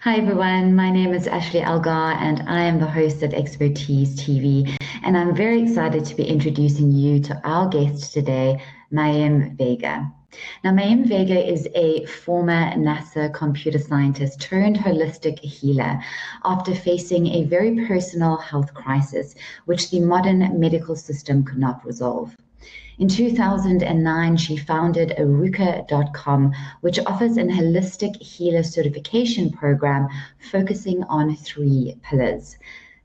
Hi everyone, my name is Ashley Algar and I am the host of Expertise TV. And I'm very excited to be introducing you to our guest today, Mayim Vega. Now, Mayim Vega is a former NASA computer scientist turned holistic healer after facing a very personal health crisis, which the modern medical system could not resolve. In 2009, she founded Arukah.com, which offers an holistic healer certification program focusing on three pillars: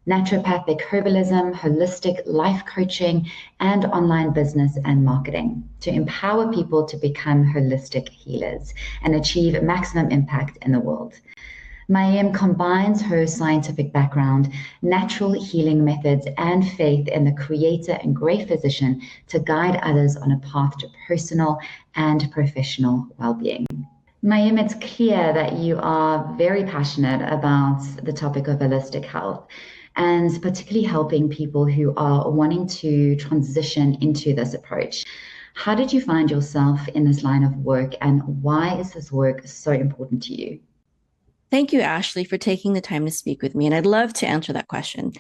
naturopathic herbalism, holistic life coaching, and online business and marketing to empower people to become holistic healers and achieve maximum impact in the world. Mayim combines her scientific background, natural healing methods, and faith in the creator and great physician to guide others on a path to personal and professional well-being. Mayim, it's clear that you are very passionate about the topic of holistic health and particularly helping people who are wanting to transition into this approach. How did you find yourself in this line of work, and why is this work so important to you? Thank you, Ashley, for taking the time to speak with me. And I'd love to answer that question.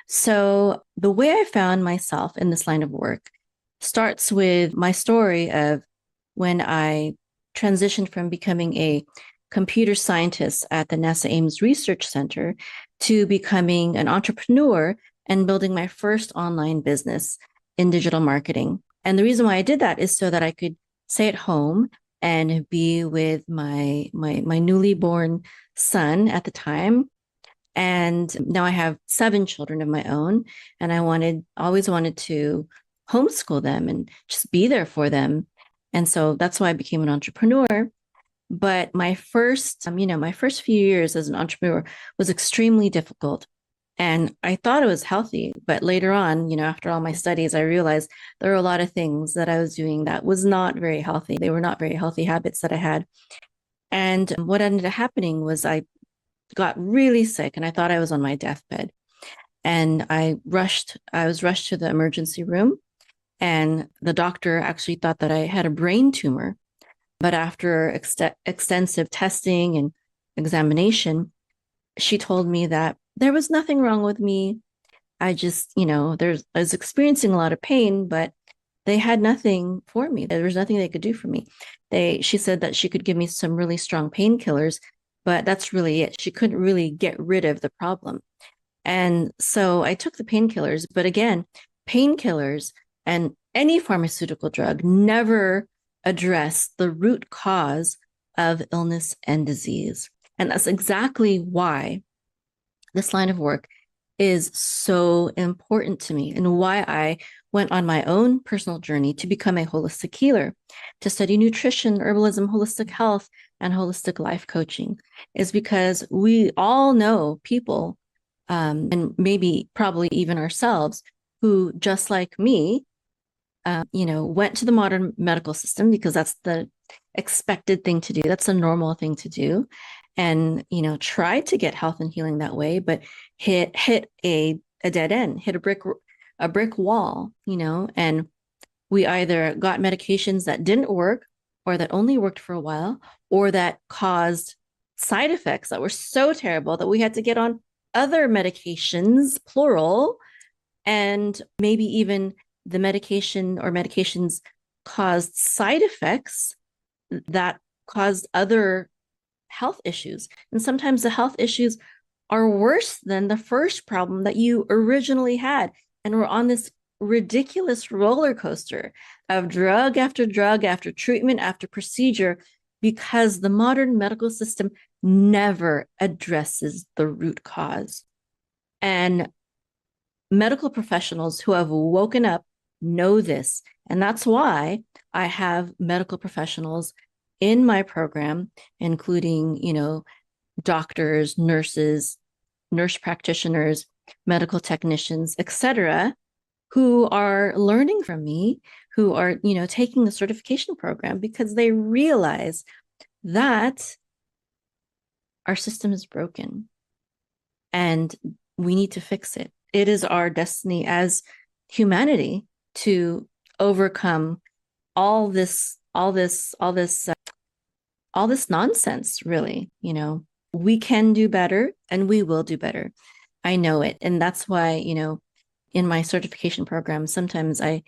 So, the way I found myself in this line of work starts with my story of when I transitioned from becoming a computer scientist at the NASA Ames Research Center to becoming an entrepreneur and building my first online business in digital marketing. And the reason why I did that is so that I could stay at home and be with my newly born son at the time. And now I have 7 children of my own, and always wanted to homeschool them and just be there for them. And so that's why I became an entrepreneur. But my first few years as an entrepreneur was extremely difficult. And I thought it was healthy, but later on, after all my studies, I realized there were a lot of things that I was doing that was not very healthy. They were not very healthy habits that I had. And what ended up happening was I got really sick and I thought I was on my deathbed. And I was rushed to the emergency room, and the doctor actually thought that I had a brain tumor. But after extensive testing and examination, she told me that there was nothing wrong with me. I was experiencing a lot of pain, but they had nothing for me. There was nothing they could do for me. She said that she could give me some really strong painkillers, but that's really it. She couldn't really get rid of the problem. And so I took the painkillers, but again, painkillers and any pharmaceutical drug never address the root cause of illness and disease. And that's exactly why this line of work is so important to me and why I went on my own personal journey to become a holistic healer, to study nutrition, herbalism, holistic health, and holistic life coaching, is because we all know people, and maybe probably even ourselves, who, just like me, went to the modern medical system because that's the expected thing to do. That's the normal thing to do. And, tried to get health and healing that way, but hit a dead end, hit a brick wall, and we either got medications that didn't work or that only worked for a while or that caused side effects that were so terrible that we had to get on other medications, plural, and maybe even the medication or medications caused side effects that caused other health issues. And sometimes the health issues are worse than the first problem that you originally had. And we're on this ridiculous roller coaster of drug after treatment after procedure because the modern medical system never addresses the root cause. And medical professionals who have woken up know this. And that's why I have medical professionals in my program, including, doctors, nurses, nurse practitioners, medical technicians, etc., who are learning from me, who are, taking the certification program because they realize that our system is broken and we need to fix it. It is our destiny as humanity to overcome all this nonsense, really, we can do better and we will do better. I know it. And that's why, in my certification program, sometimes I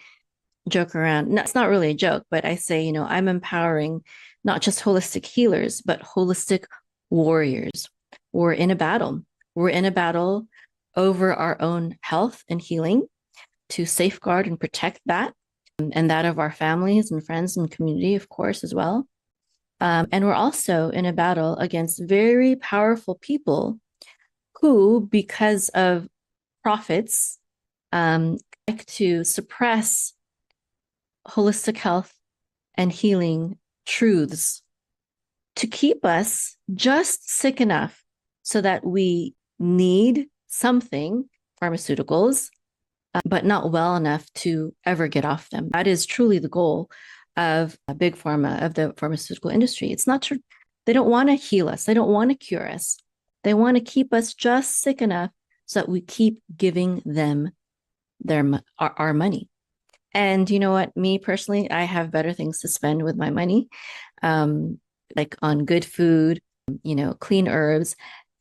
joke around. No, it's not really a joke, but I say, I'm empowering not just holistic healers, but holistic warriors. We're in a battle. We're in a battle over our own health and healing to safeguard and protect that, and that of our families and friends and community, of course, as well. And we're also in a battle against very powerful people who, because of profits, like to suppress holistic health and healing truths to keep us just sick enough so that we need something, pharmaceuticals, but not well enough to ever get off them. That is truly the goal of big pharma, of the pharmaceutical industry. It's not true. They don't want to heal us. They don't want to cure us. They want to keep us just sick enough so that we keep giving them our money. And you know what? Me personally, I have better things to spend with my money, like on good food, clean herbs,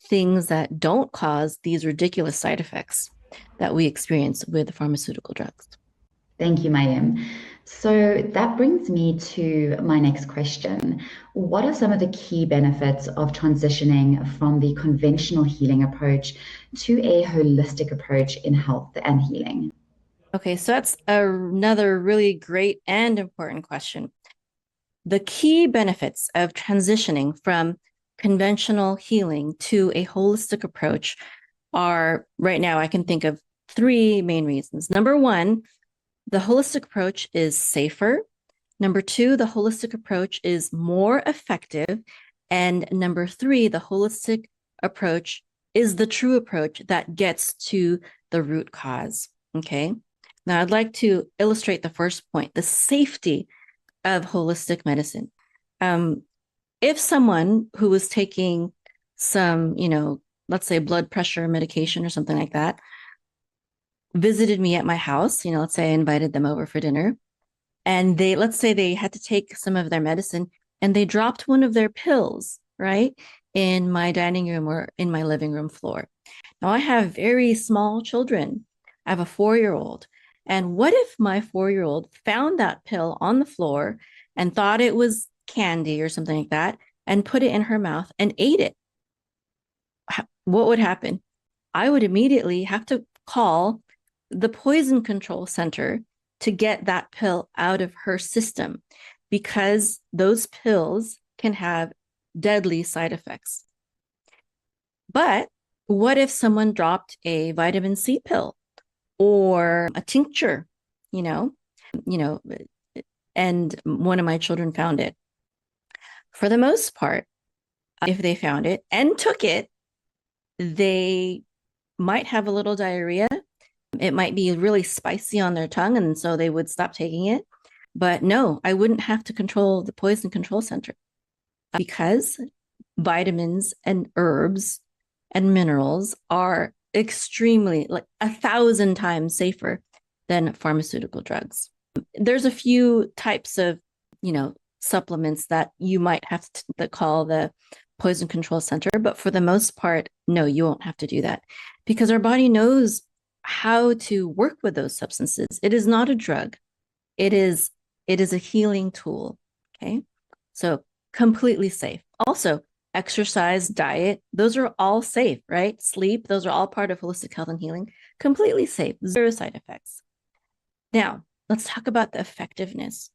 things that don't cause these ridiculous side effects that we experience with pharmaceutical drugs. Thank you, Mayim. So that brings me to my next question. What are some of the key benefits of transitioning from the conventional healing approach to a holistic approach in health and healing? Okay, so that's another really great and important question. The key benefits of transitioning from conventional healing to a holistic approach are, right now, I can think of three main reasons. Number one, the holistic approach is safer. Number two, the holistic approach is more effective. And number three, the holistic approach is the true approach that gets to the root cause. Okay. Now, I'd like to illustrate the first point, the safety of holistic medicine. If someone who was taking some, let's say blood pressure medication or something like that, visited me at my house, let's say I invited them over for dinner, and let's say they had to take some of their medicine and they dropped one of their pills, right, in my dining room or in my living room floor. Now, I have very small children. I have a 4-year-old. And what if my 4-year-old found that pill on the floor and thought it was candy or something like that and put it in her mouth and ate it? What would happen? I would immediately have to call the poison control center to get that pill out of her system, because those pills can have deadly side effects. But what if someone dropped a vitamin C pill or a tincture, and one of my children found it? For the most part, if they found it and took it, they might have a little diarrhea. It might be really spicy on their tongue, and so they would stop taking it. But no, I wouldn't have to control the poison control center, because vitamins and herbs and minerals are extremely, like 1,000 times safer than pharmaceutical drugs. There's a few types of, supplements that you might have to call the poison control center, but for the most part, no, you won't have to do that, because our body knows how to work with those substances. It is not a drug. It is a healing tool. Okay. So completely safe. Also, exercise, diet, those are all safe, right? Sleep, those are all part of holistic health and healing. Completely safe, zero side effects. Now, let's talk about the effectiveness.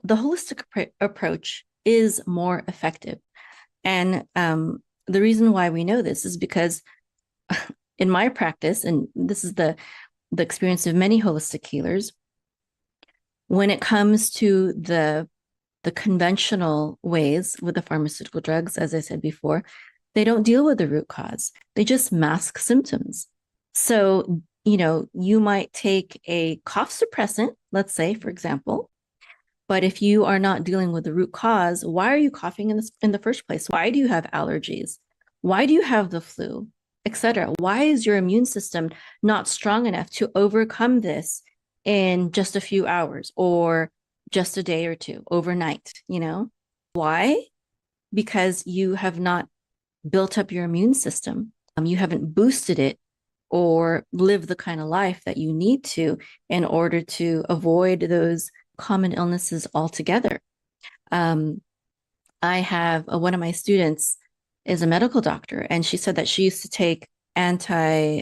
The holistic approach is more effective. And the reason why we know this is because in my practice, and this is the experience of many holistic healers, when it comes to the conventional ways with the pharmaceutical drugs, as I said before, they don't deal with the root cause. They just mask symptoms. So, you might take a cough suppressant, let's say, for example, but if you are not dealing with the root cause, why are you coughing in the first place? Why do you have allergies? Why do you have the flu, etc.? Why is your immune system not strong enough to overcome this in just a few hours or just a day or two overnight? Why? because you have not built up your immune system. You haven't boosted it or lived the kind of life that you need to in order to avoid those common illnesses altogether. I have one of my students is a medical doctor, and she said that she used to take anti-allergy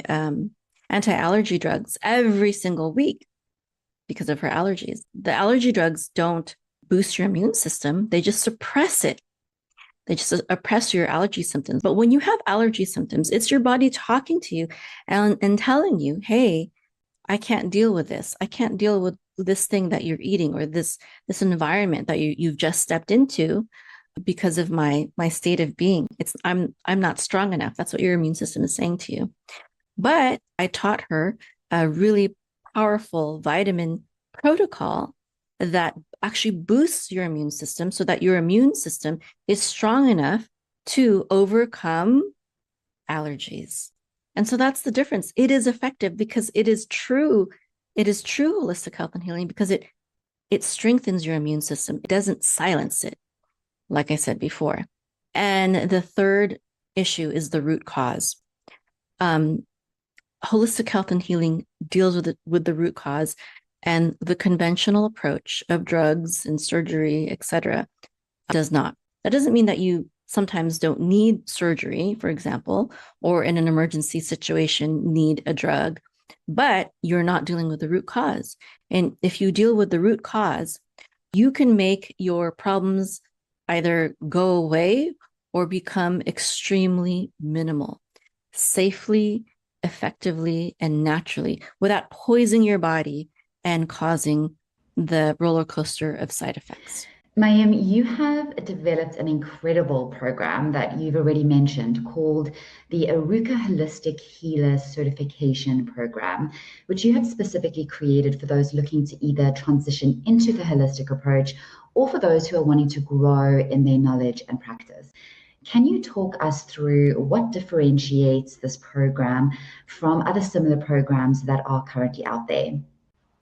drugs every single week because of her allergies. The allergy drugs don't boost your immune system; they just suppress it. They just oppress your allergy symptoms. But when you have allergy symptoms, it's your body talking to you and telling you, hey, I can't deal with this. I can't deal with this thing that you're eating, or this environment that you've just stepped into because of my state of being. I'm not strong enough. That's what your immune system is saying to you. But I taught her a really powerful vitamin protocol that actually boosts your immune system so that your immune system is strong enough to overcome allergies. And so that's the difference. It is effective because it is true. It is true holistic health and healing because it strengthens your immune system. It doesn't silence it, like I said before. And the third issue is the root cause. Holistic health and healing deals with the root cause, and the conventional approach of drugs and surgery, etc., does not. That doesn't mean that you sometimes don't need surgery, for example, or in an emergency situation need a drug, but you're not dealing with the root cause. And if you deal with the root cause, you can make your problems either go away or become extremely minimal, safely, effectively, and naturally, without poisoning your body and causing the roller coaster of side effects. Mayim, you have developed an incredible program that you've already mentioned called the Arukah Holistic Healer Certification Program, which you have specifically created for those looking to either transition into the holistic approach or for those who are wanting to grow in their knowledge and practice. Can you talk us through what differentiates this program from other similar programs that are currently out there?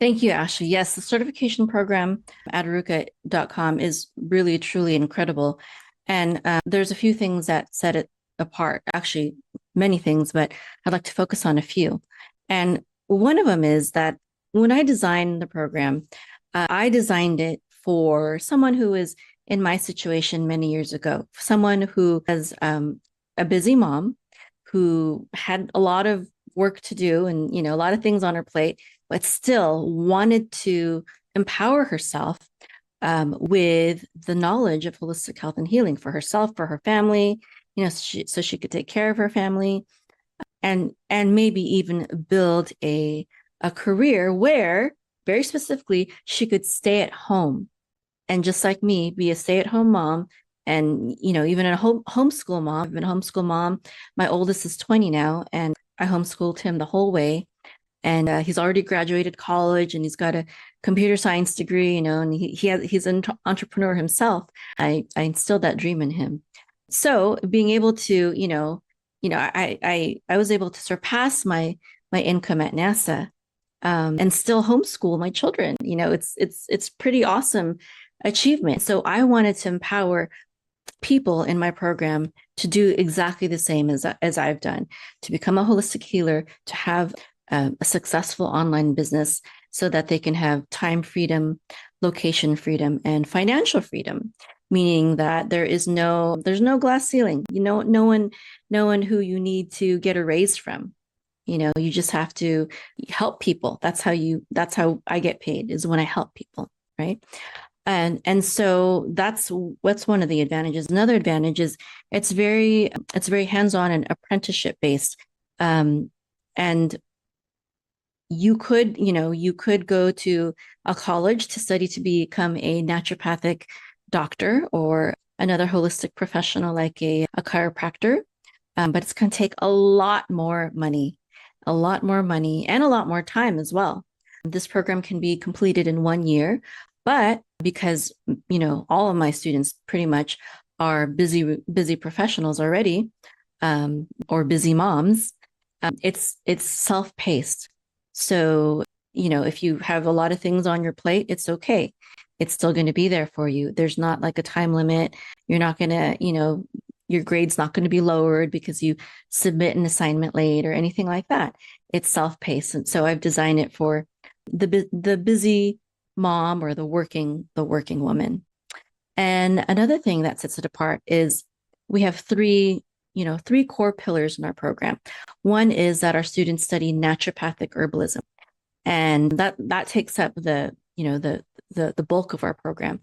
Thank you, Ashley. Yes, the certification program at Arukah.com is really, truly incredible. And there's a few things that set it apart, actually, many things, but I'd like to focus on a few. And one of them is that when I designed the program, I designed it for someone who is in my situation many years ago, someone who was a busy mom who had a lot of work to do and, a lot of things on her plate, but still wanted to empower herself with the knowledge of holistic health and healing for herself, for her family, so she could take care of her family and maybe even build a career where very specifically she could stay at home and just like me, be a stay-at-home mom. And, even a homeschool mom. I've been a homeschool mom. My oldest is 20 now, and I homeschooled him the whole way. And he's already graduated college, and he's got a computer science degree, and he's an entrepreneur himself. I instilled that dream in him. So being able to, I was able to surpass my income at NASA and still homeschool my children. It's pretty awesome achievement. So I wanted to empower people in my program to do exactly the same as I've done, to become a holistic healer, to have a successful online business so that they can have time freedom, location freedom, and financial freedom, meaning that there's no glass ceiling. No one who you need to get a raise from. You just have to help people. That's how I get paid, is when I help people, right? And so that's one of the advantages. Another advantage is it's very hands-on and apprenticeship based. And you could go to a college to study to become a naturopathic doctor or another holistic professional like a chiropractor. But it's going to take a lot more money and a lot more time as well. This program can be completed in 1 year, but because, all of my students pretty much are busy professionals already, or busy moms, it's self-paced. So, if you have a lot of things on your plate, it's okay. it's still going to be there for you. There's not like a time limit. You're not going to, your grade's not going to be lowered because you submit an assignment late or anything like that. It's self-paced. And so I've designed it for the busy mom or the working woman. And another thing that sets it apart is we have three core pillars in our program. One is that our students study naturopathic herbalism, and that takes up the bulk of our program.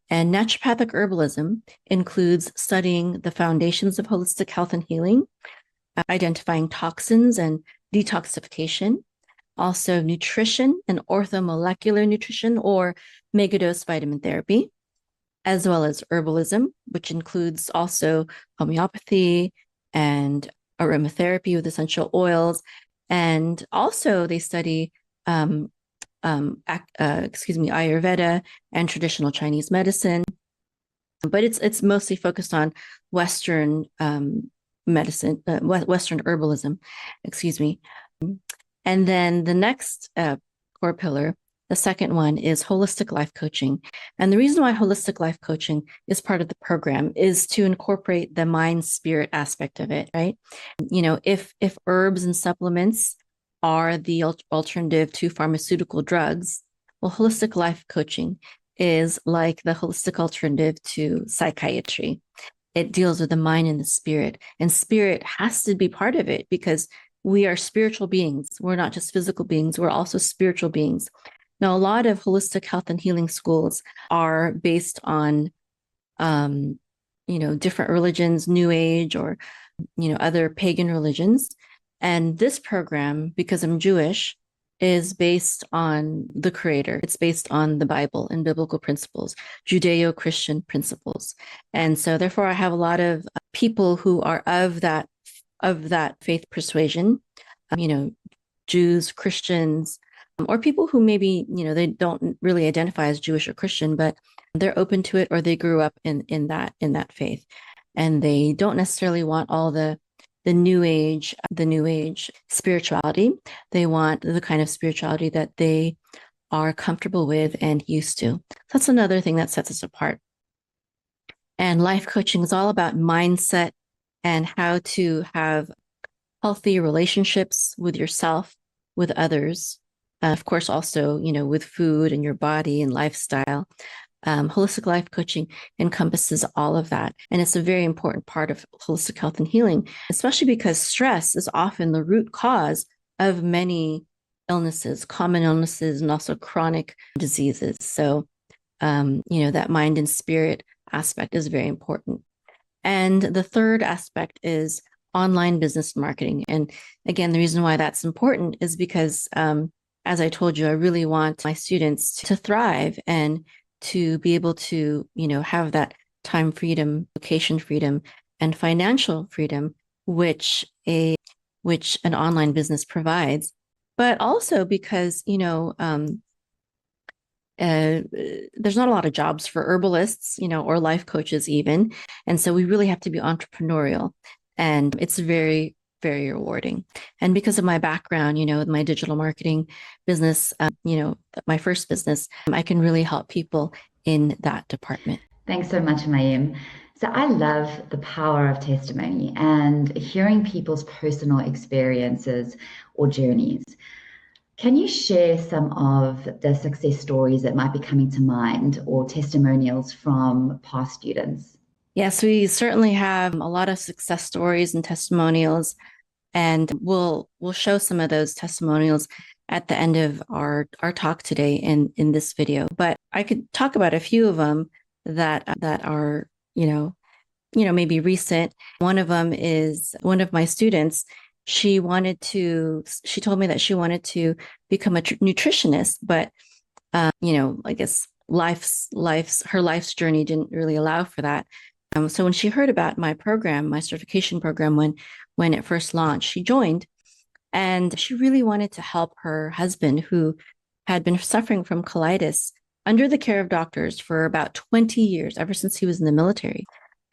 And naturopathic herbalism includes studying the foundations of holistic health and healing, identifying toxins and detoxification, also nutrition and orthomolecular nutrition or megadose vitamin therapy, as well as herbalism, which includes also homeopathy and aromatherapy with essential oils. And also they study Ayurveda and traditional Chinese medicine, but it's mostly focused on Western medicine, Western herbalism, excuse me. And then the next core pillar, the second one, is holistic life coaching. And the reason why holistic life coaching is part of the program is to incorporate the mind spirit aspect of it, right? If herbs and supplements are the alternative to pharmaceutical drugs, well, holistic life coaching is like the holistic alternative to psychiatry. It deals with the mind and the spirit, and spirit has to be part of it because we are spiritual beings. We're not just physical beings. We're also spiritual beings. Now, a lot of holistic health and healing schools are based on, different religions, New Age, or, other pagan religions. And this program, because I'm Jewish, is based on the Creator. It's based on the Bible and biblical principles, Judeo-Christian principles. And so therefore, I have a lot of people who are of that faith persuasion, Jews, Christians, or people who maybe, they don't really identify as Jewish or Christian, but they're open to it, or they grew up in that faith. And they don't necessarily want all the new age spirituality. They want the kind of spirituality that they are comfortable with and used to. That's another thing that sets us apart. And life coaching is all about mindset and how to have healthy relationships with yourself, with others. Of course, also, with food and your body and lifestyle. Holistic life coaching encompasses all of that. And it's a very important part of holistic health and healing, especially because stress is often the root cause of many illnesses, common illnesses, and also chronic diseases. So, that mind and spirit aspect is very important. And the third aspect is online business marketing. And again, the reason why that's important is because, as I told you, I really want my students to thrive and to be able to, have that time freedom, location freedom, and financial freedom, which an online business provides. But also because, there's not a lot of jobs for herbalists, or life coaches even. And so we really have to be entrepreneurial. And it's very, very rewarding. And because of my background, with my digital marketing business, my first business, I can really help people in that department. Thanks so much, Mayim. So I love the power of testimony and hearing people's personal experiences or journeys. Can you share some of the success stories that might be coming to mind or testimonials from past students? Yes, we certainly have a lot of success stories and testimonials, and we'll show some of those testimonials at the end of our talk today in this video. But I could talk about a few of them that are, maybe recent. One of them is one of my students. She told me that she wanted to become a nutritionist, but, I guess her life's journey didn't really allow for that. So when she heard about my program, my certification program, when it first launched, she joined, and she really wanted to help her husband, who had been suffering from colitis under the care of doctors for about 20 years, ever since he was in the military.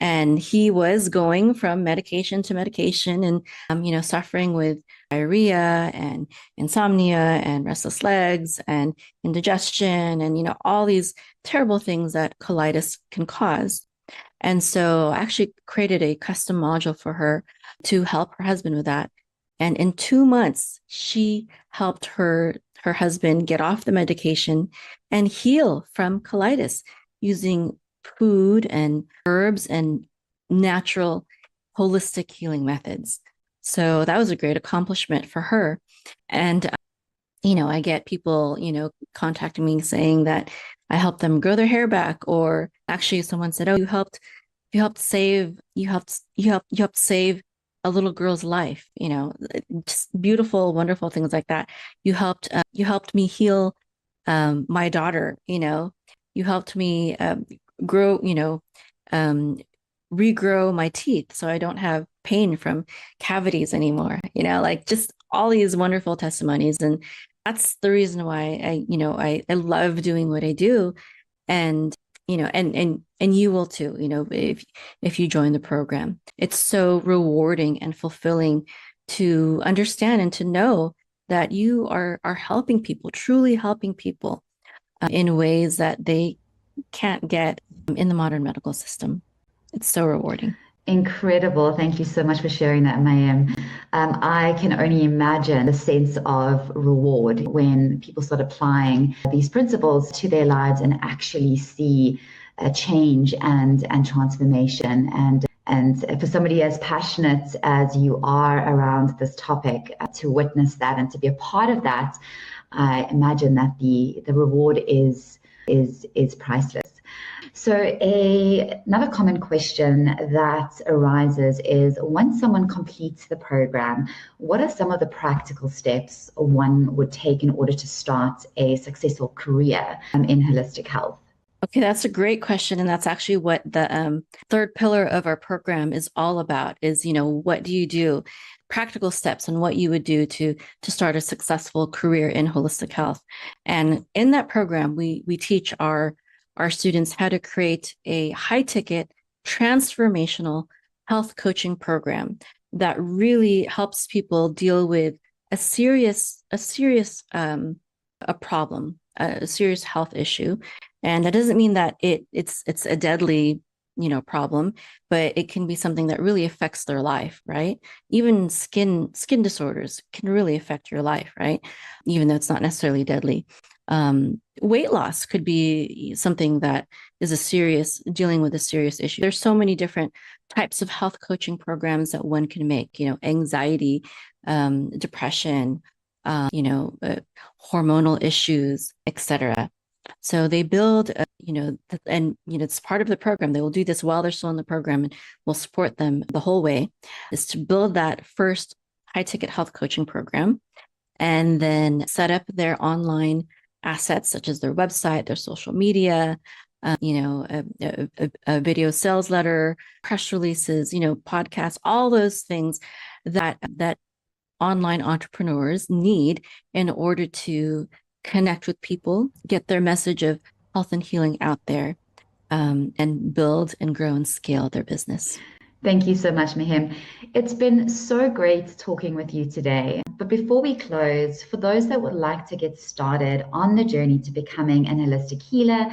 And he was going from medication to medication and, suffering with diarrhea and insomnia and restless legs and indigestion and, all these terrible things that colitis can cause. And so I actually created a custom module for her to help her husband with that. And in 2 months, she helped her husband get off the medication and heal from colitis using food and herbs and natural holistic healing methods. So that was a great accomplishment for her. And, I get people, contacting me saying that I helped them grow their hair back, or actually someone said, "Oh, you helped save a little girl's life," just beautiful, wonderful things like that. You helped me heal my daughter, you helped me grow, regrow my teeth so I don't have pain from cavities anymore, like just all these wonderful testimonies. And that's the reason why I love doing what I do. And, and you will too, if you join the program. It's so rewarding and fulfilling to understand and to know that you are helping people, truly helping people in ways that they can't get in the modern medical system. It's so rewarding. Incredible. Thank you so much for sharing that, Mayim. I can only imagine the sense of reward when people start applying these principles to their lives and actually see a change and transformation. And for somebody as passionate as you are around this topic, to witness that and to be a part of that, I imagine that the reward is priceless. So another common question that arises is, once someone completes the program, what are some of the practical steps one would take in order to start a successful career in holistic health? Okay, that's a great question. And that's actually what the third pillar of our program is all about is, what do you do? Practical steps and what you would do to start a successful career in holistic health. And in that program, we teach our students how to create a high ticket transformational health coaching program that really helps people deal with a serious problem, a serious health issue. And that doesn't mean that it's a deadly, problem, but it can be something that really affects their life, right? Even skin disorders can really affect your life, right? Even though it's not necessarily deadly. Weight loss could be something that is dealing with a serious issue. There's so many different types of health coaching programs that one can make, anxiety, depression, hormonal issues, etc. So they build, it's part of the program. They will do this while they're still in the program, and we'll support them the whole way, is to build that first high ticket health coaching program and then set up their online assets, such as their website, their social media, a video sales letter, press releases, podcasts, all those things that online entrepreneurs need in order to connect with people, get their message of health and healing out there, and build and grow and scale their business. Thank you so much, Mayim. It's been so great talking with you today. But before we close, for those that would like to get started on the journey to becoming an holistic healer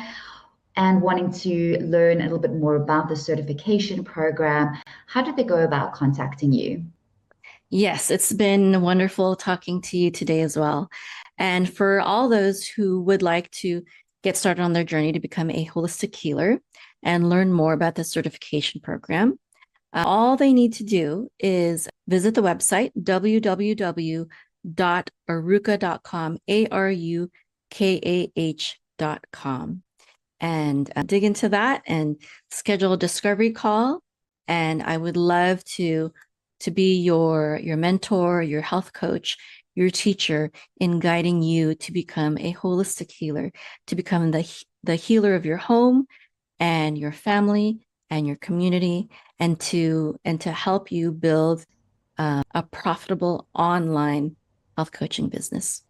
and wanting to learn a little bit more about the certification program, how do they go about contacting you? Yes, it's been wonderful talking to you today as well. And for all those who would like to get started on their journey to become a holistic healer and learn more about the certification program, all they need to do is visit the website, www.arukah.com, ARUKAH.com, and dig into that and schedule a discovery call. And I would love to be your mentor, your health coach, your teacher in guiding you to become a holistic healer, to become the healer of your home and your family and your community, and to help you build a profitable online health coaching business.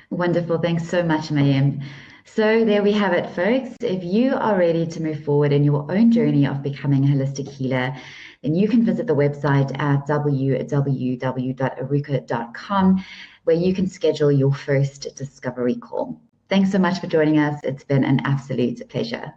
Wonderful. Thanks so much, Mayim. So there we have it, folks. If you are ready to move forward in your own journey of becoming a holistic healer, then you can visit the website at www.arukah.com, where you can schedule your first discovery call. Thanks so much for joining us. It's been an absolute pleasure.